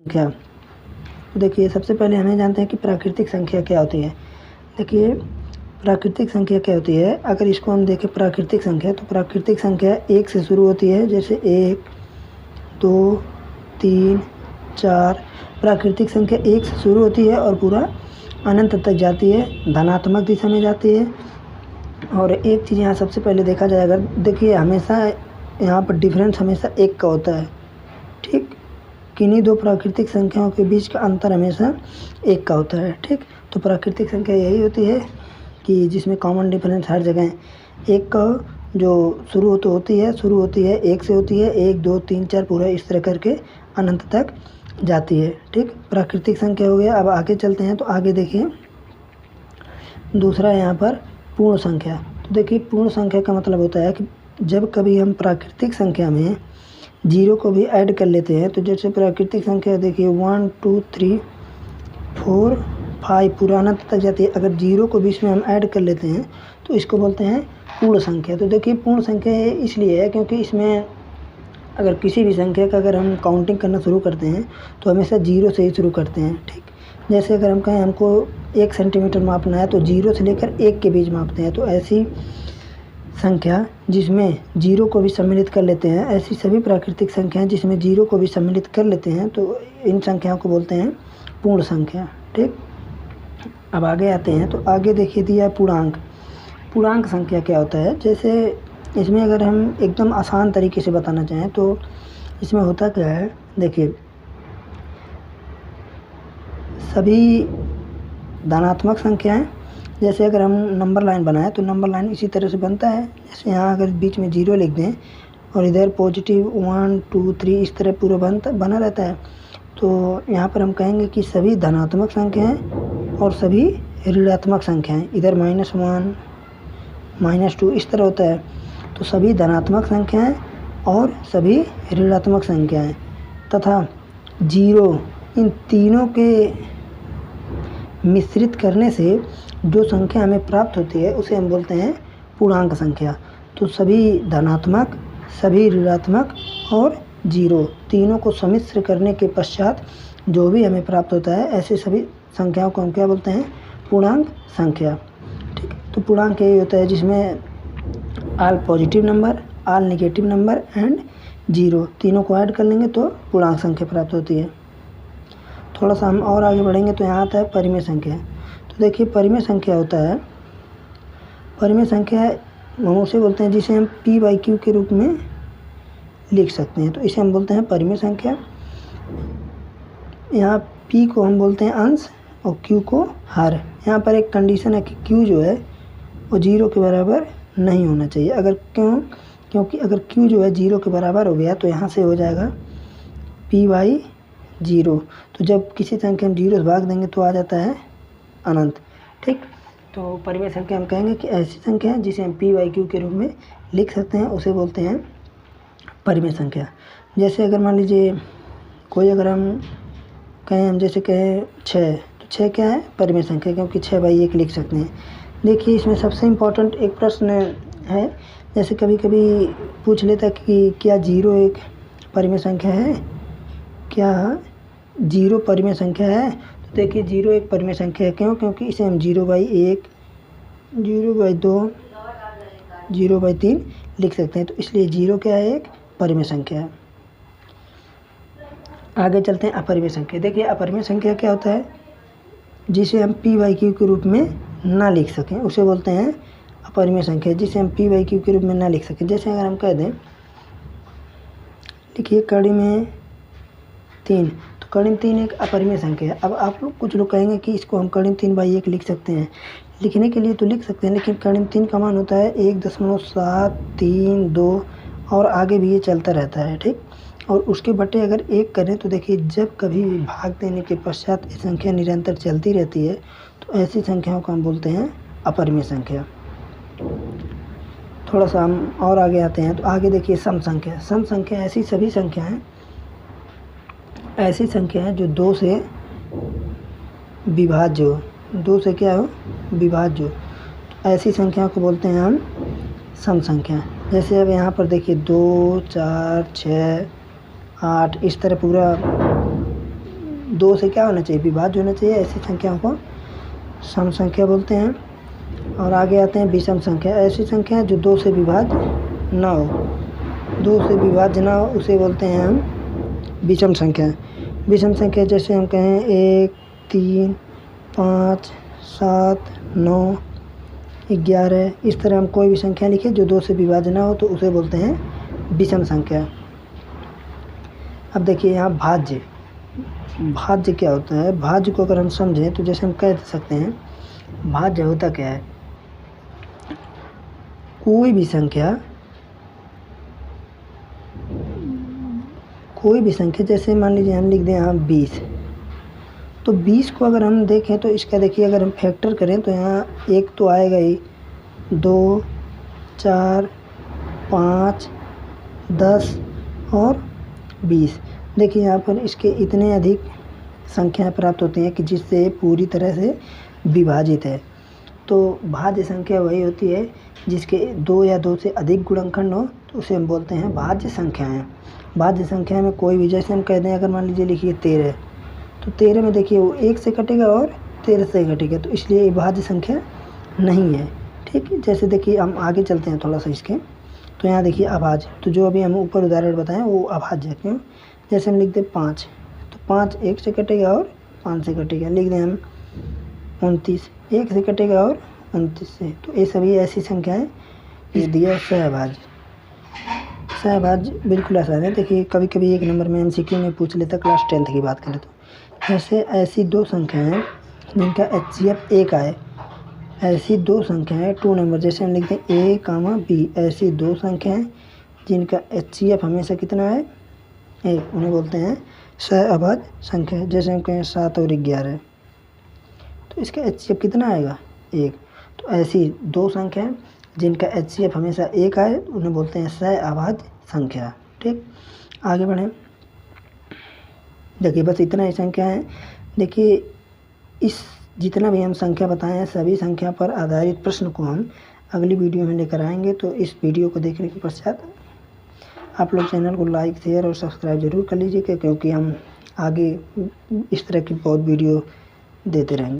संख्या। तो देखिए सबसे पहले हमें जानते हैं कि प्राकृतिक संख्या क्या होती है। देखिए प्राकृतिक संख्या क्या होती है, अगर इसको हम देखें प्राकृतिक संख्या, तो प्राकृतिक संख्या 1 से शुरू होती है, जैसे 1, 2, 3, 4। प्राकृतिक संख्या 1 से शुरू होती है और पूरा अनंत तक जाती है, धनात्मक दिशा में जाती है। और एक चीज़ यहाँ सबसे पहले देखा जाए, अगर देखिए हमेशा यहाँ पर डिफरेंस हमेशा 1 का होता है, ठीक। किन्हीं दो प्राकृतिक संख्याओं के बीच का अंतर हमेशा 1 का होता है, ठीक। तो प्राकृतिक संख्या यही होती है कि जिसमें कॉमन डिफरेंस हर जगह 1 का हो, जो शुरू होती है 1 से होती है, 1, 2, 3, 4 पूरा इस तरह करके अनंत तक जाती है, ठीक। प्राकृतिक संख्या हो गया। अब आगे चलते हैं, तो आगे देखिए दूसरा यहाँ पर पूर्ण संख्या। तो देखिए पूर्ण संख्या का मतलब होता है कि जब कभी हम प्राकृतिक संख्या में 0 को भी ऐड कर लेते हैं, तो जैसे प्राकृतिक संख्या देखिए 1, 2, 3, 4, 5 पूरा अनंत तक जाती है, अगर 0 को भी इसमें हम ऐड कर लेते हैं तो इसको बोलते हैं पूर्ण संख्या। तो देखिए पूर्ण संख्या इसलिए है क्योंकि इसमें अगर किसी भी संख्या का अगर हम काउंटिंग करना शुरू करते हैं तो हमेशा 0 से ही शुरू करते हैं, ठीक। जैसे अगर हम कहें हमको 1 सेंटीमीटर मापना है तो 0 से लेकर 1 के बीच मापते हैं, तो ऐसी संख्या जिसमें 0 को भी सम्मिलित कर लेते हैं, ऐसी सभी प्राकृतिक संख्याएं जिसमें 0 को भी सम्मिलित कर लेते हैं, तो इन संख्याओं को बोलते हैं पूर्ण संख्या, ठीक। अब आगे आते हैं, तो आगे देखिए दिया है पूर्णांक। पूर्णांक संख्या क्या होता है, जैसे इसमें अगर हम एकदम आसान तरीके से बताना चाहें तो इसमें होता क्या है, देखिए सभी धनात्मक संख्याएं, जैसे अगर हम नंबर लाइन बनाएं तो नंबर लाइन इसी तरह से बनता है, जैसे यहाँ अगर बीच में 0 लिख दें और इधर पॉजिटिव 1, 2, 3 इस तरह पूरा बना रहता है। तो यहाँ पर हम कहेंगे कि सभी धनात्मक संख्याएं और सभी ऋणात्मक संख्याएं, इधर -1, -2 इस तरह होता है। तो सभी धनात्मक संख्याएं और सभी ऋणात्मक संख्याएं तथा 0, इन तीनों के मिश्रित करने से जो संख्या हमें प्राप्त होती है उसे हम बोलते हैं पूर्णांक संख्या। तो सभी धनात्मक, सभी ऋणात्मक और 0 तीनों को सम्मिश्र करने के पश्चात जो भी हमें प्राप्त होता है, ऐसे सभी संख्याओं को हम क्या बोलते हैं, पूर्णांक संख्या, ठीक। तो पूर्णांक यही होता है जिसमें all positive number, all negative number and 0 तीनों को ऐड कर लेंगे तो पूर्णांक संख्या प्राप्त होती है। थोड़ा सा हम और आगे बढ़ेंगे तो यहाँ आता है परिमेय संख्या। तो देखिए परिमेय संख्या होता है, परिमेय संख्या हम उसे बोलते हैं जिसे हम p/q के रूप में लिख सकते हैं, तो इसे हम बोलते हैं परिमेय संख्या। यहाँ p को हम बोलते हैं अंश और q को हर। यहाँ पर एक कंडीशन है कि q जो है वो 0 के बराबर नहीं होना चाहिए। अगर क्योंकि अगर q जो है 0 के बराबर हो गया तो यहाँ से हो जाएगा p/0। तो जब किसी संख्या हम 0 से भाग देंगे तो आ जाता है अनंत, ठीक। तो परिमेय संख्या हम कहेंगे कि ऐसी संख्या है जिसे हम p/q के रूप में लिख सकते हैं, उसे बोलते हैं परिमेय संख्या। जैसे अगर मान लीजिए कोई अगर हम कहें, हम जैसे कहें 6, तो 6 क्या है, परिमेय संख्या, क्योंकि 6/1 लिख सकते हैं। देखिए इसमें सबसे इम्पोर्टेंट एक प्रश्न है, जैसे कभी कभी पूछ लेता कि क्या 0 एक परिमेय संख्या है, क्या 0 परिमेय संख्या है। तो देखिए 0 एक परिमेय संख्या है, क्यों, क्योंकि इसे हम 0/1, 0/2, 0/3 लिख सकते हैं, तो इसलिए 0 क्या है, एक परिमेय संख्या है। आगे चलते हैं अपरिमेय संख्या। देखिए अपरिमेय संख्या क्या होता है, जिसे हम p/q के रूप में ना लिख सकें उसे बोलते हैं अपरिमेय संख्या, जिसे हम p/q के रूप में ना लिख सकें। जैसे अगर हम कह दें, देखिए कड़ी में 3, तो कड़ी में 3 एक अपरिमेय संख्या है। अब आप लोग कुछ लोग कहेंगे कि इसको हम कड़ी में 3/1 लिख सकते हैं, लिखने के लिए तो लिख सकते हैं, लेकिन कड़ी में 3 का मान होता है 1.732 और आगे भी ये चलता रहता है, ठीक। और उसके बटे अगर 1 करें तो देखिए जब कभी भी भाग देने के पश्चात ये संख्या निरंतर चलती रहती है, तो ऐसी संख्याओं को हम बोलते हैं अपरिमेय संख्या। थोड़ा सा हम और आगे आते हैं, तो आगे देखिए सम संख्या। सम संख्या ऐसी सभी संख्याएं, ऐसी संख्याएं जो 2 से विभाज्य हो, 2 से क्या हो, विभाज्य हो, तो ऐसी संख्याओं को बोलते हैं हम सम संख्या। जैसे अब यहाँ पर देखिए 2, 4, 6, 8 इस तरह पूरा 2 से क्या होना चाहिए, विभाज्य होना चाहिए, ऐसी संख्याओं को सम संख्या बोलते हैं। और आगे आते हैं विषम संख्या। ऐसी संख्या जो 2 से विभाज्य ना हो, 2 से विभाज्य ना हो उसे बोलते हैं हम विषम संख्या। विषम संख्या जैसे हम कहें 1, 3, 5, 7, 9, 11, इस तरह हम कोई भी संख्या लिखें जो 2 से विभाज्य ना हो तो उसे बोलते हैं विषम संख्या। अब देखिए यहाँ भाज्य। भाज्य क्या होता है? भाज्य को अगर हम समझें तो जैसे हम कह सकते हैं, भाज्य होता क्या है, कोई भी संख्या जैसे मान लीजिए हम लिख दें यहाँ 20, तो 20 को अगर हम देखें तो इसका देखिए अगर हम फैक्टर करें तो यहाँ 1 तो आएगा ही, 2, 4, 5, 10 और 20। देखिए यहाँ पर इसके इतने अधिक संख्याएं प्राप्त होती हैं कि जिससे पूरी तरह से विभाजित है। तो भाज्य संख्या वही होती है जिसके 2 या 2 से अधिक गुणनखंड हो तो उसे हम बोलते हैं भाज्य संख्याएं। भाज्य संख्या में कोई भी, जैसे हम कहते हैं अगर मान लीजिए लिखिए 13, तो 13 में देखिए वो 1 से कटेगा और 13 से कटेगा, तो इसलिए ये भाज्य संख्या नहीं है। ठीक है, जैसे देखिए हम आगे चलते हैं थोड़ा सा इसके, तो यहाँ देखिए अभाज्य, तो जो अभी हम ऊपर उदाहरण बताएं वो अभाज्य। क्यों? जैसे हम लिख दें 5, तो 5 1 से कटेगा और 5 से कटेगा। लिख दें हम 29, 1 से कटेगा और 29 से। तो ये सभी ऐसी संख्याएं इस दिया सहभाज्य। सहभाज्य बिल्कुल आसान है। देखिए कभी कभी 1 नंबर में MCQ में पूछ लेता, क्लास 10th की बात करें तो, जैसे ऐसी 2 संख्याएं जिनका HCF 1 आए, ऐसी 2 संख्याएं 2 नंबर, जैसे हम लिखते हैं A, B, ऐसी 2 संख्याएं जिनका HCF हमेशा कितना है, 1, उन्हें बोलते हैं सहअभाज्य संख्या। जैसे हम कहें 7 और 11, तो इसका HCF कितना आएगा, 1। तो ऐसी 2 संख्याएं जिनका HCF हमेशा 1 आए उन्हें बोलते हैं सहअभाज्य संख्या। ठीक, आगे बढ़ें। देखिए बस इतना ही संख्या है। देखिए इस जितना भी हम संख्या बताए हैं सभी संख्या पर आधारित प्रश्न को हम अगली वीडियो में लेकर आएंगे। तो इस वीडियो को देखने के पश्चात आप लोग चैनल को लाइक, शेयर और सब्सक्राइब जरूर कर लीजिएगा, क्योंकि हम आगे इस तरह की बहुत वीडियो देते रहेंगे।